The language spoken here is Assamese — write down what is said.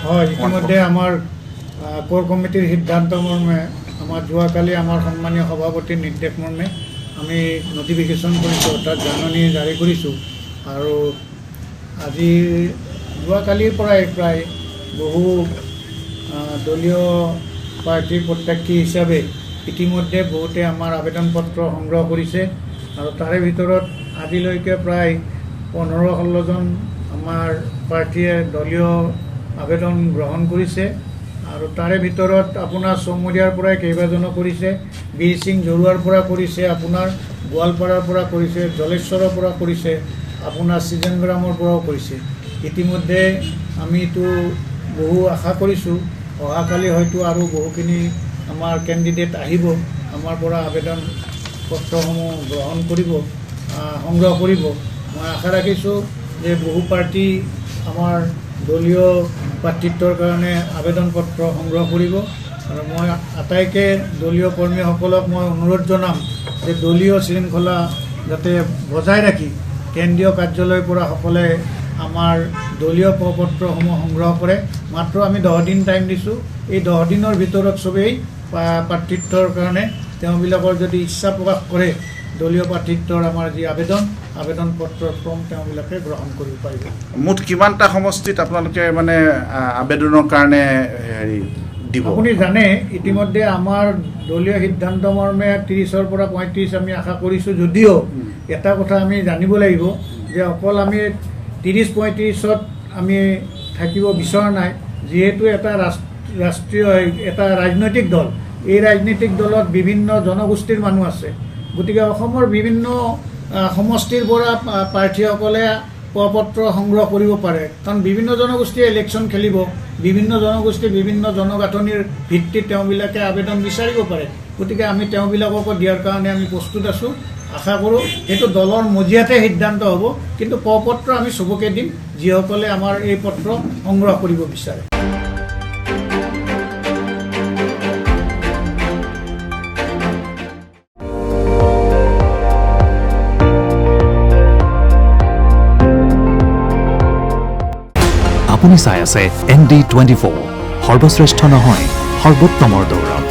হয়, ইতিমধ্যে আমাৰ কোৰ কমিটিৰ সিদ্ধান্ত মৰ্মে আমাৰ যোৱাকালি আমাৰ সন্মানীয় সভাপতিৰ নিৰ্দেশ মৰ্মে আমি নটিফিকেশ্যন কৰিছোঁ, অৰ্থাৎ জাননী জাৰি কৰিছোঁ। আৰু আজি যোৱাকালিৰ পৰাই প্ৰায় বহু দলীয় পাৰ্টীৰ প্ৰত্যাশী হিচাপে ইতিমধ্যে বহুতে আমাৰ আবেদন পত্ৰ সংগ্ৰহ কৰিছে আৰু তাৰে ভিতৰত আজিলৈকে প্ৰায় 15-16জন আমাৰ পাৰ্টীয়ে দলীয় আবেদন গ্ৰহণ কৰিছে আৰু তাৰে ভিতৰত আপোনাৰ চৌমৰীয়াৰ পৰাই কেইবাজনো কৰিছে, বীৰ সিং জৰুৱাৰ পৰা কৰিছে, আপোনাৰ গোৱালপাৰাৰ পৰা কৰিছে, জলেশ্বৰৰ পৰা কৰিছে, আপোনাৰ চিজনগ্ৰামৰ পৰাও কৰিছে। ইতিমধ্যে আমিতো বহু আশা কৰিছোঁ অহাকালি হয়তো আৰু বহুখিনি আমাৰ কেণ্ডিডেট আহিব, আমাৰ পৰা আবেদন পত্ৰসমূহ গ্ৰহণ কৰিব, সংগ্ৰহ কৰিব। মই আশা ৰাখিছোঁ যে বহু পাৰ্টি আমাৰ দলীয় প্ৰাৰ্থিত্বৰ কাৰণে আবেদন পত্ৰ সংগ্ৰহ কৰিব আৰু মই আটাইকে দলীয় কৰ্মীসকলক মই অনুৰোধ জনাম যে দলীয় শৃংখলা যাতে বজাই ৰাখি কেন্দ্ৰীয় কাৰ্যালয়ৰ পৰা সকলে আমাৰ দলীয় প্ৰপত্ৰসমূহ সংগ্ৰহ কৰে। মাত্ৰ আমি 10 দিন টাইম দিছোঁ, এই 10 দিনৰ ভিতৰত চবেই প্ৰাৰ্থিত্বৰ কাৰণে তেওঁবিলাকৰ যদি ইচ্ছা প্ৰকাশ কৰে দলীয় প্ৰাৰ্থিত্বৰ আমাৰ যি আবেদন পত্ৰৰ ফৰ্ম তেওঁবিলাকে গ্ৰহণ কৰিব পাৰিব। মুঠ কিমানটা সমষ্টিত আপোনালোকে মানে আবেদনৰ কাৰণে হেৰি দিব? আপুনি জানে ইতিমধ্যে আমাৰ দলীয় সিদ্ধান্ত মৰ্মে 30-ৰ পৰা 35 আমি আশা কৰিছোঁ, যদিও এটা কথা আমি জানিব লাগিব যে অকল আমি 30-35ত আমি থাকিব বিচৰা নাই। যিহেতু এটা ৰাষ্ট্ৰীয় এটা ৰাজনৈতিক দল, এই ৰাজনৈতিক দলত বিভিন্ন জনগোষ্ঠীৰ মানুহ আছে, গতিকে অসমৰ বিভিন্ন সমষ্টিৰ পৰা প্ৰাৰ্থীসকলে প্ৰপত্ৰ সংগ্ৰহ কৰিব পাৰে, কাৰণ বিভিন্ন জনগোষ্ঠীয়ে ইলেকশ্যন খেলিব, বিভিন্ন জনগোষ্ঠী বিভিন্ন জনগাঁথনিৰ ভিত্তিত তেওঁবিলাকে আবেদন বিচাৰিব পাৰে। গতিকে আমি তেওঁবিলাককো দিয়াৰ কাৰণে আমি প্ৰস্তুত আছোঁ। আশা কৰোঁ এইটো দলৰ মজিয়াতে সিদ্ধান্ত হ'ব, কিন্তু প্ৰপত্ৰ আমি চবকে দিম যিসকলে আমাৰ এই পত্ৰ সংগ্ৰহ কৰিব বিচাৰে। আপুনি চাই আছে ND24, সৰ্বশ্ৰেষ্ঠ নহয় সৰ্বোত্তমৰ দৌৰ।